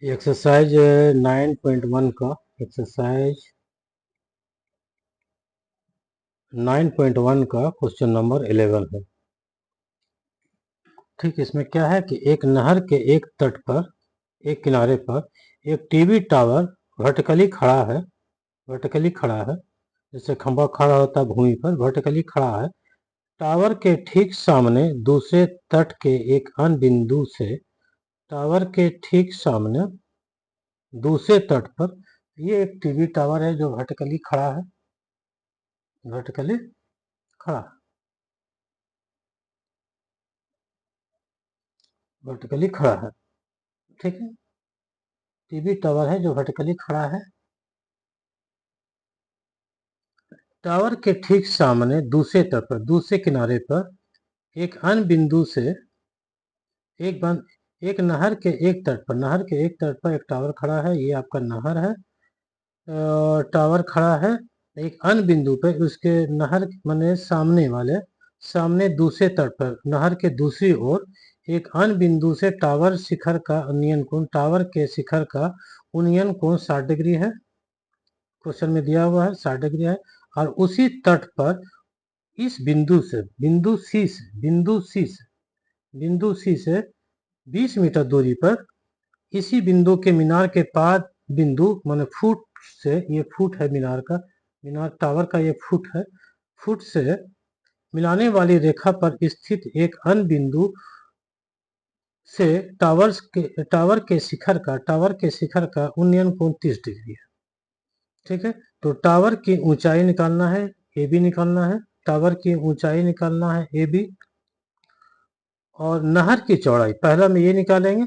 Exercise 9.1 का exercise 9.1 का question number 11 है। ठीक, इसमें क्या है कि एक नहर के एक तट पर, एक किनारे पर एक टीवी टावर वर्टिकली खड़ा है, जैसे खंभा खड़ा होता है भूमि पर, वर्टिकली खड़ा है। टावर के ठीक सामने दूसरे तट के एक अन्य बिंदु से, टावर के ठीक सामने दूसरे तट पर, ये एक टीवी टावर है जो वर्टिकली खड़ा है, वर्टिकली खड़ा, वर्टिकली खड़ा है। ठीक है, टीवी टावर है जो वर्टिकली खड़ा है। टावर के ठीक सामने दूसरे तट पर, दूसरे किनारे पर एक अन्य बिंदु से एक नहर के एक तट पर, नहर के एक तट पर एक टावर खड़ा है। ये आपका नहर है, टावर खड़ा है एक अन्य बिंदु पे, उसके नहर माने सामने दूसरे तट पर, नहर के दूसरी ओर एक अन्य बिंदु से टावर शिखर का उन्नयन कोण, टावर के शिखर का उन्नयन कोण 60 डिग्री है। क्वेश्चन में दिया हुआ है 60 डिग्री है। और उसी तट पर इस बिंदु से, बिंदु सी से 20 मीटर दूरी पर, इसी बिंदु के मीनार के पास बिंदु माने फुट से, ये फुट है मीनार का, मीनार टावर का ये फुट है, फुट से मिलाने वाली रेखा पर स्थित एक अन्य बिंदु से टावर के शिखर का उन्नयन कोण 30 डिग्री है। ठीक है, तो टावर की ऊंचाई निकालना है, ए बी निकालना है, टावर की ऊंचाई निकालना है ए बी, और नहर की चौड़ाई पहला में ये निकालेंगे,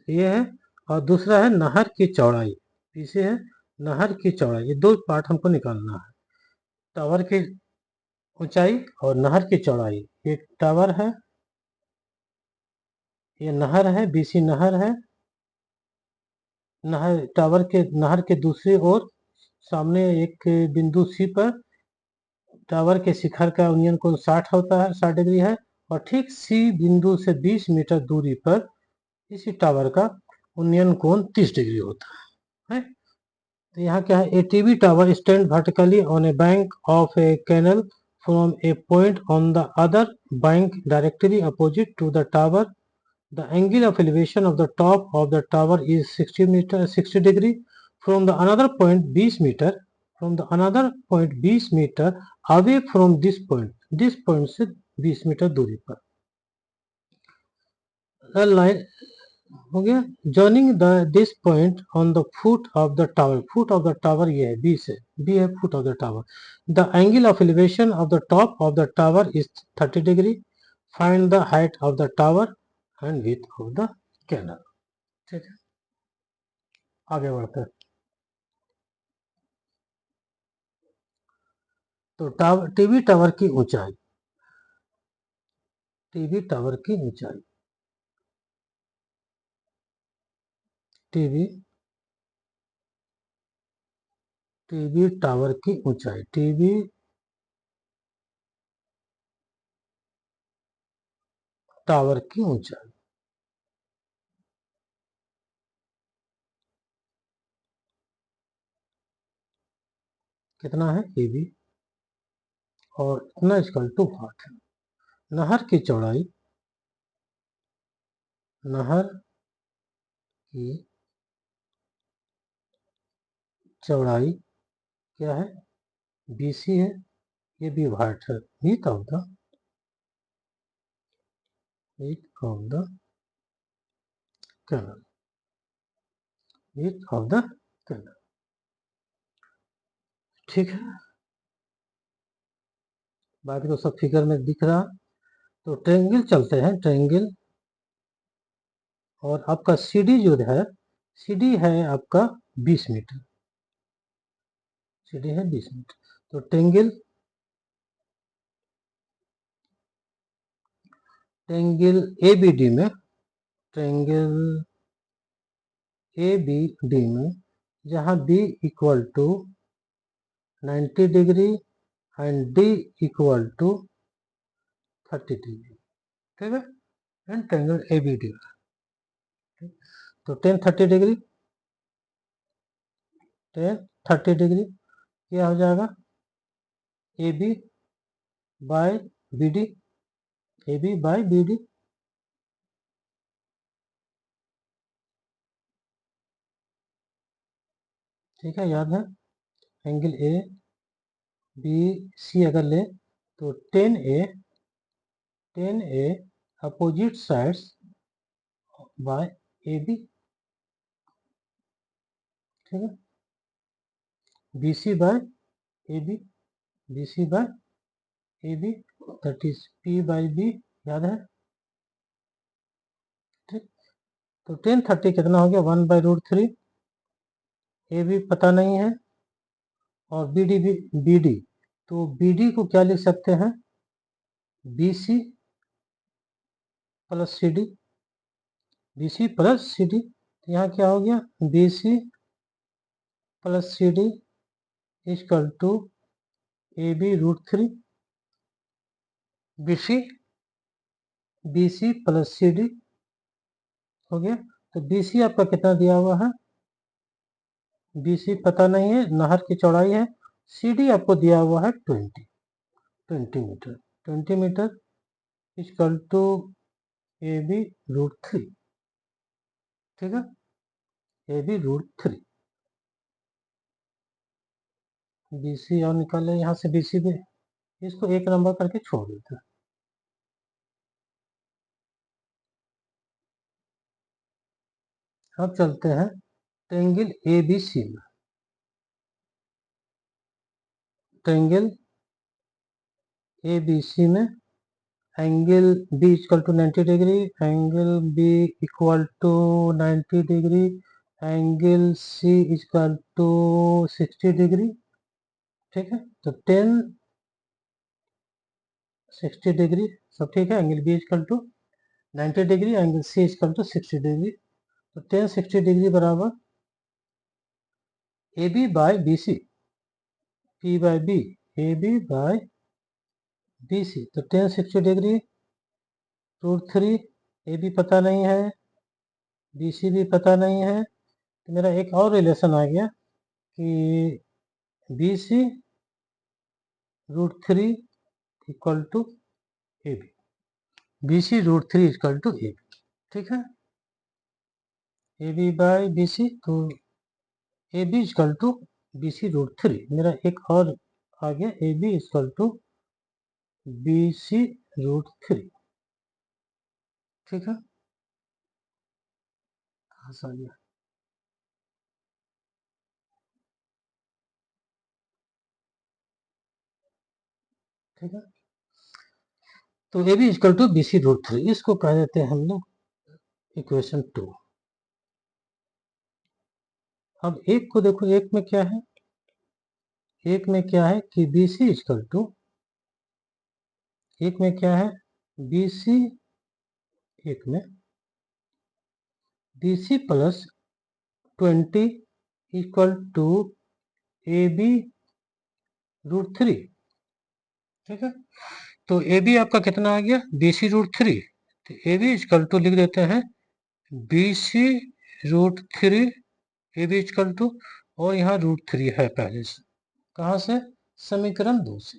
ये है, और दूसरा है नहर की चौड़ाई, पीछे है नहर की चौड़ाई, ये दो पार्ट हमको निकालना है, टावर की ऊंचाई और नहर की चौड़ाई। ये टावर है, ये नहर है, बीसी नहर है, नहर के दूसरी ओर सामने एक बिंदु सी पर टावर के शिखर का उन्नयन कोण 60 होता है, 60 डिग्री है, और ठीक सी बिंदु से 20 मीटर दूरी पर इसी टावर का उन्नयन कोण 30 डिग्री होता है। तो यहाँ क्या है, a TV tower stand vertically on a bank of a canal from a point on the other bank directly opposite to the tower. The angle of elevation of the top of the tower is 60 degree from the another point 20 meter, from the another point 20 meter away from this point से 20 metre दूरी पर। The line हो गया, joining this point on the foot of the tower ये है B से, B है foot of the tower. The angle of elevation of the top of the tower is 30 degree. Find the height of the tower and width of the canal. ठीक है, आगे बढ़ते हैं। तो टीवी टावर की ऊंचाई, टीवी टावर की ऊंचाई, टीवी टीवी टावर की ऊंचाई, टीवी टावर की ऊंचाई कितना है ए बी, और इतना इक्वल टू वाट है। नहर की चौड़ाई, नहर की चौड़ाई क्या है, BC है, ये भी वाट है। Width of the canal, width of the canal. ठीक है, बाकी तो सब फिगर में दिख रहा। तो ट्रायंगल चलते हैं, ट्रायंगल, और आपका CD जो है, CD है आपका 20 मीटर, CD है 20 मीटर। तो ट्रायंगल ABD में, ट्रायंगल ABD में, जहां B equal to 90 degree and D equal to 30 degree. ठीक है, एंड ट्रायंगल ABD। तो टेन 30 डिग्री, टेन 30 डिग्री क्या हो जाएगा, A B by B D, A B by B D. ठीक है, याद है, एंगल ए बी सी अगर ले तो tan A opposite sides by A B. ठीक है, B C by A B, B C by A B, that is P by B, याद है। ठीक, तो टेन 30 कितना हो गया, 1/√3। ए बी पता नहीं है और बी डी भी, बी डी, तो बी डी को क्या लिख सकते हैं, B C plus C D, B C plus C D. तो यहाँ क्या हो गया, B C plus C D equal to A B √3, B C plus C D हो गया। तो बी सी आपका कितना दिया हुआ है, बी सी पता नहीं है, नहर की चौड़ाई है। सी डी आपको दिया हुआ है 20 metre, 20 metre equal to A B √3। ठीक है, ए बी √3, बी सी और निकाले यहाँ से, बी सी भी, इसको एक नंबर करके छोड़ देते हैं। अब चलते हैं ट्रायंगल ए बी सी में। ट्रायंगल ए बी सी में angle B equal to 90 degree, angle B equal to 90 degree, angle C equal to 60 degree. ठीक है, तो 10 60 डिग्री सब ठीक है, angle B equal to 90 degree, angle C equal to 60 degree. तो 10 60 degree बराबर A B by B C, P by B, A B by B C. तो 10 60 degree √3, A B पता नहीं है, बी सी भी पता नहीं है, तो मेरा एक और रिलेशन आ गया कि B C √3 equal to A B, B C √3 equal to A B. ठीक है, A B by B C, तो A B equal to B C √3, मेरा एक और आ गया, A B equal to B C √3। ठीक है, कहाँ से आ गया, ठीक है, तो A B equal to B C √3, इसको कह देते हैं हम लोग इक्वेशन 2। अब एक को देखो, एक में क्या है, एक में क्या है कि बी सी इक्वल टू, एक में क्या है, बी सी, एक में B C plus 20 equal to A B √3। ठीक है, तो ए बी आपका कितना आ गया, बी सी √3, तो ए बी इक्वल टू लिख देते हैं B C √3, A B equal to, और यहाँ √3 है पहले से, कहाँ से, समीकरण 2 से।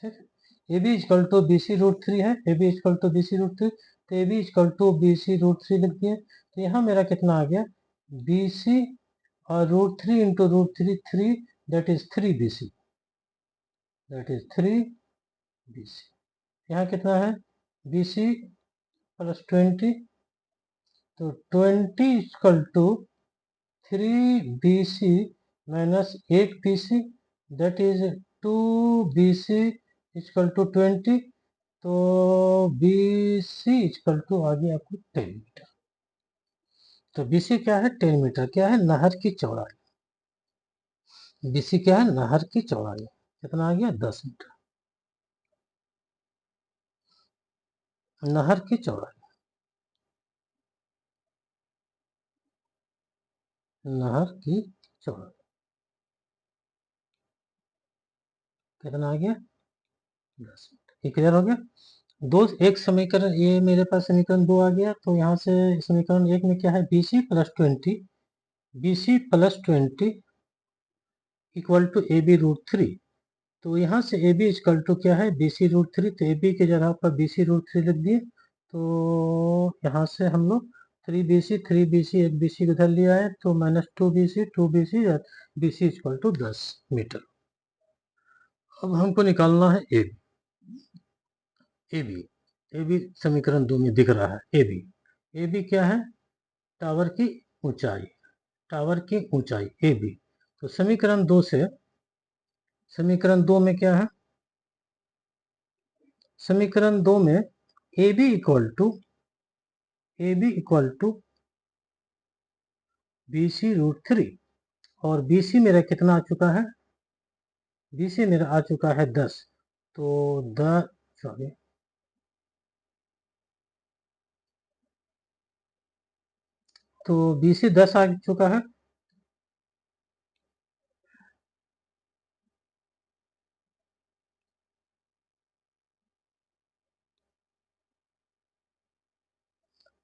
ठीक है, A B equal to B C √3 है, A B equal to B C √3, तो A B equal to B C √3 लिख दिए। तो यहाँ मेरा कितना आ गया, बी सी और √3 into √3 3, that is 3 B C, that is 3 B C. यहाँ कितना है, बी सी प्लस 20, तो 20 equal to 3 B C minus 8 B C, that is 2 B C equal to 20। तो बी सी इक्वल टू आ गया आपको 10 metre. तो बी सी क्या है, 10 मीटर, क्या है, नहर की चौड़ाई। बी सी क्या है, नहर की चौड़ाई, कितना आ गया, 10 मीटर, नहर की चौड़ाई, नहर की चौड़ाई कितना आ गया, 10 मीटर। ये क्लियर हो गया। दो एक समीकरण, ये मेरे पास समीकरण 2 आ गया, तो यहाँ से समीकरण 1 में क्या है, BC plus 20 equal to AB root 3। तो यहाँ से AB इक्वल टू क्या है, BC रूट 3। तो AB की जगह पर BC रूट 3 लिख दिए। तो यहाँ से हम लोग 3BC एक BC उधर लिया है, तो minus 2BC BC equal to 10 metre. अब हमको निकालना है AB समीकरण 2 में दिख रहा है। AB क्या है, टावर की ऊंचाई, AB। तो समीकरण 2 में क्या है, समीकरण 2 में AB equal to BC root 3, और BC मेरा कितना आ चुका है, BC मेरा आ चुका है 10। तो तो BC 10 आ चुका है।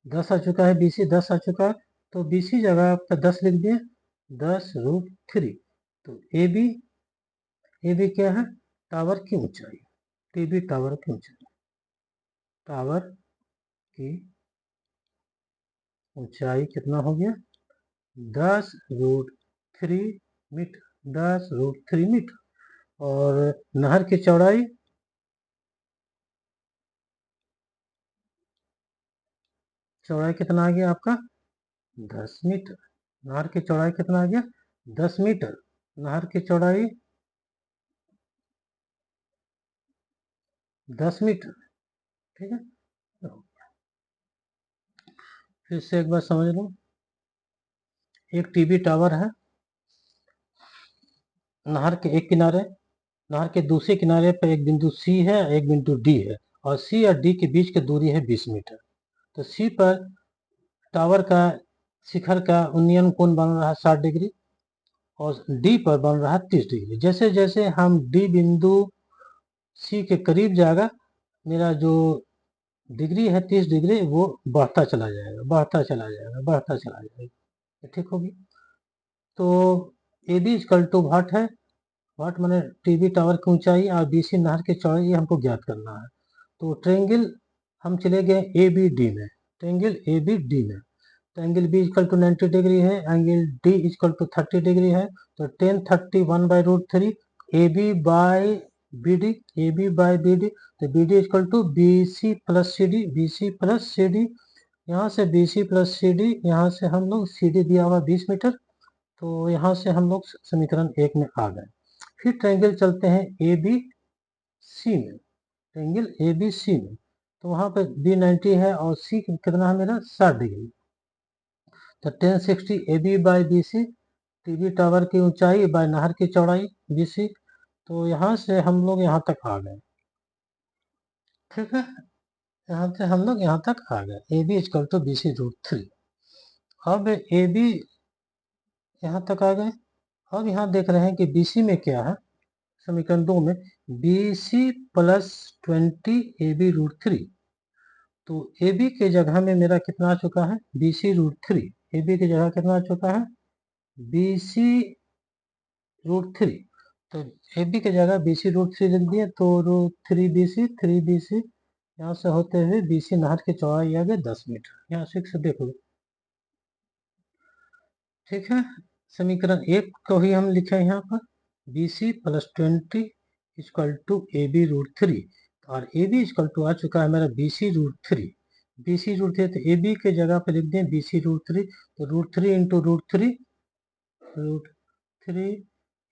दस आ चुका है, BC 10 आ चुका है। तो BC जगह पर 10 लिख दिए, 10 रूट 3। तो AB क्या है, टावर की ऊंचाई, TB टावर की ऊंचाई, टावर की ऊंचाई कितना हो गया, 10 रूट 3 मीटर, 10 रूट 3 मीटर। और नहर की चौड़ाई कितना आ गया आपका, 10 मीटर। नहर की चौड़ाई कितना आ गया, 10 मीटर। नहर की चौड़ाई 10 मीटर, ठीक है। फिर से एक बार समझ लो, एक टीबी टावर है नहर के एक किनारे, नहर के दूसरे किनारे पर एक बिंदु C है, एक बिंदु D है, और C और D के बीच की दूरी है 20 मीटर। तो C पर टावर का शिखर का उन्नयन कोण बन रहा है 60 डिग्री, और D पर बन रहा है 30 डिग्री। जैसे जैसे हम D बिंदु C के करीब जाएगा, मेरा जो डिग्री है 30 डिग्री, वो बढ़ता चला जाएगा, बढ़ता चला जाएगा, बढ़ता चला जाएगा, ठीक होगी। तो AB इक्वल टू वाट है, वाट माने टीबी टावर की ऊंचाई और BC नहर की चौड़ाई, ये हमको ज्ञात करना है। तो ट्रेंगल हम चले गए ABD में, ट्रेंगल ABD में, तो angle B equal to 90 degree है, angle D equal to 30 degree है। तो 10 30 1 by root 3 AB by BD, तो BD equal to BC plus CD, यहाँ से BC प्लस CD, यहाँ से हम लोग CD दिया हुआ 20 मीटर। तो यहाँ से हम लोग समीकरण 1 में आ गए। फिर ट्रायंगल चलते हैं ABC में, ट्रायंगल ABC में, तो वहाँ पे B 90 है और C कितना है मेरा 60 डिग्री। तो 1060 AB by BC, TB tower की ऊंचाई बाय नहर की चौड़ाई BC। तो यहाँ से हम लोग यहाँ तक आ गए, ठीक है। यहाँ से हम लोग यहाँ तक आ गए, AB equal to BC root 3। अब AB यहाँ तक आ गए। अब यहाँ देख रहे हैं कि BC में क्या है, समीकरण 2 में BC प्लस 20 AB रूट 3। तो AB के जगह में मेरा कितना आ चुका है, BC रूट 3। AB की जगह कितना आ चुका है, BC रूट 3। तो AB की जगह BC रूट 3 लिख दिए, तो रूट 3BC यहाँ से होते हुए BC नहर की चौड़ाई आ गई 10 मीटर। यहाँ से देख लो, ठीक है। समीकरण 1 को ही हम लिखे यहाँ पर, BC plus 20 equal to AB root 3, और AB इक्वल टू आ चुका है मेरा BC रूट 3। BC रूट 3, तो AB के जगह पे लिख दें BC रूट 3, तो root 3 into root 3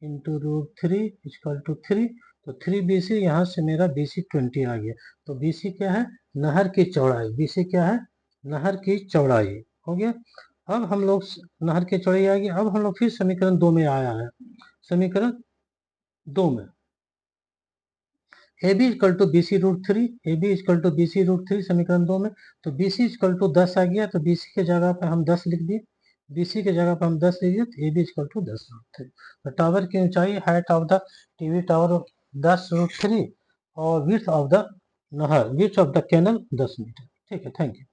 into root 3 equal to 3। तो 3BC, यहाँ से मेरा BC 20 आ गया। तो BC क्या है, नहर की चौड़ाई, BC क्या है, नहर की चौड़ाई हो गया। अब हम लोग नहर की चौड़ाई आ गई। अब हम लोग फिर समीकरण 2 में आया है, समीकरण 2 में AB equal to BC root 3, AB equal to BC root 3 समीकरण 2 में। तो BC इक्वल टू 10 आ गया, तो BC के जगह पर हम 10 लिख दिए, BC के जगह पर हम 10 लिख दिए, तो AB इक्वल टू 10 रूट 3। तो टावर की ऊंचाई, height of the TV tower 10 root 3, और विड्थ ऑफ द नहर, width of the canal 10 metre. ठीक है, थैंक यू।